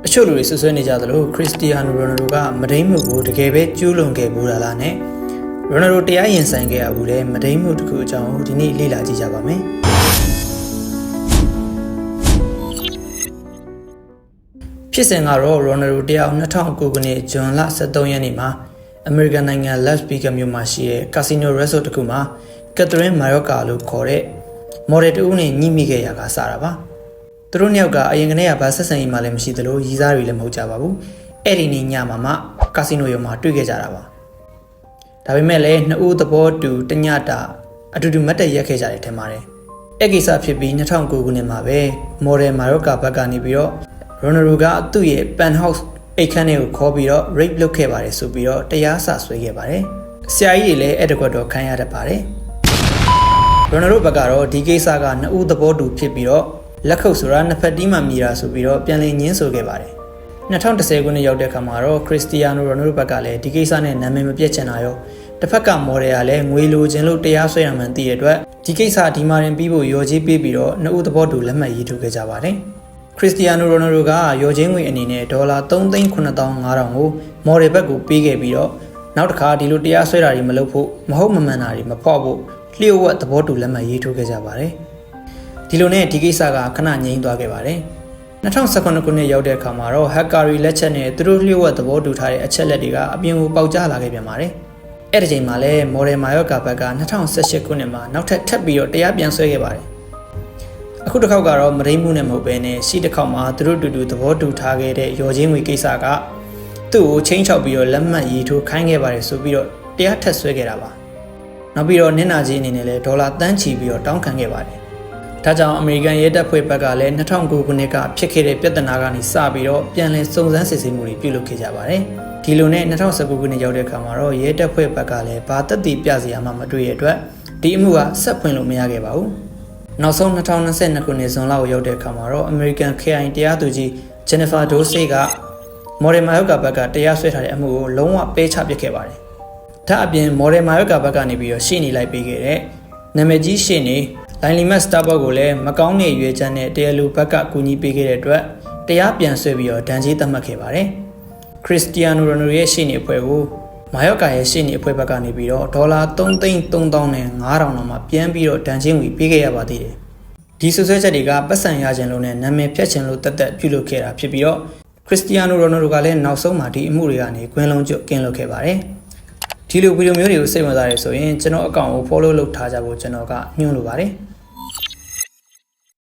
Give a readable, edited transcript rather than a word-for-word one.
တချို့လူတွေဆွဆွဲနေကြသလိုခရစ္စတီယာနိုရိုနယ်ဒိုကမဒိန်းမှုကိုတကယ်ပဲကျူးလွန်ခဲ့ဘူးလားနဲ့ရိုနယ်ဒိုတရားရင်ဆိုင်ခဲ့ရဘူးလေမဒိန်းမှုတစ်ခုအကြောင်းဒီနေ့လေ့လာကြည့်ကြပါမယ်ဖြစ်စဉ်ကတော့ရိုနယ်ဒိုတယောက်2009ခုနှစ်ဇွန်လ23ရက်နေ့မှာအမေရိကန်နိုင်ငံလက်စ်ဗီဂန်မြို့မှာရှိတဲ့ကာစီနိုရက်ဆော့တစ်ခုမှာကက်သရင်းမာယော့ကာလို့ခေါ်တဲ့မော်ဒယ်တူနဲ့ညှိမိခဲ့ရတာစတာပါသူတို့နှစ်ယောက်ကအရင်ကတည်းကဘာဆက်ဆံရေးမှလည်းမရှိသလိုရီးစားတွေလည်းမဟုတ်ကြပါဘူးအဲ့ဒီနေ့ညမှာကာစီနိုရုံမှာတွေ့ခဲ့ကြတာပါဒါပေမဲ့လည်းနှစ်ဦးသဘောတူတညတာအတူတူမတ်တက်ရက်ခဲ့ကြတယ်ထင်ပါတယ်အဲ့ကိစ္စဖြစ်ပြီး2009ခုနှစ်မှာပဲမော်ဒယ်မာယော့ကာဘက်ကနေပြီးတော့ရိုနယ်ဒိုကသူ့ရဲ့ penthouse အိတ်ခန်းထဲကိုခေါ်ပြီးတော့ rape လုပ်ခဲ့ပါတယ်ဆိုပြီးတော့တရားစဆွဲခဲ့ပါတယ်ဆရာကြီးတွေလည်းအဲ့တကွက်တော့ခံရတတ်ပါတယ်ရိုနယ်ဒိုဘက်ကတော့ဒီကိစ္စကနှစ်ဦးသဘောတူဖြစ်ပြီးတော့လက်ခုပ်ဆိုတာနှစ်ဖက်တီးမှမြည်တာဆိုပြီးတော့ပြန်လည်ညှင်းဆိုခဲ့ပါတယ်2010ခုနှစ်ရောက်တဲ့အခါမှာတော့ခရစ္စတီယာနိုရိုနယ်ဒိုဘက်ကလည်းဒီကိစ္စနဲ့နာမည်မပြတ်ချင်တာရောတစ်ဖက်ကမော်ဒယ်ကလည်းငွေလိုချင်လို့တရားစွဲရမှန်းသိတဲ့အတွက်ဒီကိစ္စဒီမာရင်ပြီးဖို့ရော်ကြီးပေးပြီးတော့နှစ်ဦးသဘောတူလက်မှတ်ရေးထိုးခဲ့ကြပါတယ်ခရစ္စတီယာနိုရိုနယ်ဒိုကရော်ချင်းငွေအနေနဲ့ဒေါ်လာ3,9500ကိုမော်ဒယ်ဘက်ကိုပေးခဲ့ပြီးတော့နောက်တစ်ခါဒီလိုတရားစွဲတာတွေမလုပ်ဖို့မဟုတ်မမှန်တာတွေမဖောက်ဖို့လျှို့ဝှက်သဘောတူလက်မှတ်ရေးထိုးခဲ့ကြပါတယ်ဒီလိုနဲ့ဒီကိစ္စကခဏငြိမ်းသွားခဲ့ပါတယ်2019ခုနှစ်ရောက်တဲ့အခါမှာတော့ဟက်ကာရီလက်ချက်နဲ့သူတို့လျှို့ဝှက်သဘောတူထားတဲ့အချက်လက်တွေကအပြင်ကိုပေါက်ကြားလာခဲ့ပြန်ပါတယ်အဲ့ဒီချိန်မှာလည်းမော်ဒယ်မာယော့ကာဘက်က2018ခုနှစ်မှာနောက်ထပ်ပြီးတော့တရားပြန်ဆွဲခဲ့ပါတယ်အခုတစ်ခေါက်ကတော့မဒိန်းမှုနဲ့မဟုတ်ဘဲနဲ့ရှေ့တစ်ခေါက်မှာသူတို့တူတူသဘောတူထားခဲ့တဲ့ရော်ချင်းငွေကိစ္စကသူ့ကိုချင်းချောက်ပြီးတော့လက်မှတ်ရေးထိုးခိုင်းခဲ့ပါတယ်ဆိုပြီးတော့တရားထပ်ဆွဲခဲ့တာပါနောက်ပြီးတော့နင်နာကြီးအနေနဲ့လည်းဒေါ်လာတန်းချီပြီးတော့တောင်းခံခဲ့ပါတယ်ဒါကြောင့်အမေရိကန်ရဲတပ်ဖွဲ့ဘက်ကလည်း2009ခုနှစ်ကဖြစ်ခဲ့တဲ့ပြဿနာကနေစပြီးတော့ပြန်လည်စုံစမ်းစစ်ဆေးမှုတွေပြုလုပ်ခဲ့ကြပါတယ်ဒီလိုနဲ့2019ခုနှစ်ရောက်တဲ့အခါမှာတော့ရဲတပ်ဖွဲ့ဘက်ကလည်းဘာသက်သေပြစရာမှမတွေ့ရတဲ့အတွက်ဒီအမှုကဆက်ဖွင့်လို့မရခဲ့ပါဘူးနောက်ဆုံး2022ခုနှစ်ဇွန်လကိုရောက်တဲ့အခါမှာတော့အမေရိကန် KI တရားသူကြီးဂျန်နီဖာဒိုဆေးကမော်ဒယ်မာယော့ကာဘက်ကတရားစွဲထားတဲ့အမှုကိုလုံးဝပယ်ချပစ်ခဲ့ပါတယ်ဒါအပြင်မော်ဒယ်မာယော့ကာဘက်ကနေပြီးတော့ရှေ့နေလိုက်ပေးခဲ့တဲ့နာမည်ကြီးရှေ့နေလိုင်လီမတ်စတာဘော့ကိုလည်းမကောင်းတဲ့ရွေးချက်နဲ့တရားလူဘက်ကကူညီပေးခဲ့တဲ့အတွက်တရားပြန်ဆွဲပြီးတော့ဒဏ်ကြေးသတ်မှတ်ခဲ့ပါတယ်ခရစ္စတီယာနိုရိုနယ်ဒိုရဲ့ရှေ့နေအဖွဲ့ကိုမာယော့ကာရဲ့ရှေ့နေအဖွဲ့ဘက်ကနေပြီးတော့ဒေါ်လာ3,300,500နဲ့မှပြန်ပြီးတော့ဒဏ်ကြေးငွေပေးခဲ့ရပါသေးတယ်ဒီဆွဆွဲချက်တွေကပတ်စံရခြင်းလို့နဲ့နာမည်ဖြတ်ခြင်းလို့တက်ပြုလုပ်ခဲ့တာဖြစ်ပြီးတော့ခရစ္စတီယာနိုရိုနယ်ဒိုကလည်းနောက်ဆုံးမှာဒီအမှုတွေကနေကွင်းလုံးကျွတ်ကင်းလွတ်ခဲ့ပါတယ်ဒီလိုဗီဒီယိုမျိုးတွေကိုစိတ်ဝင်စားရဆိုရင်ကျွန်တော်အကောင့်ကို follow လုပ်ထားကြဖို့ကျွန်တော်ကညွှန်လိုပါတယ်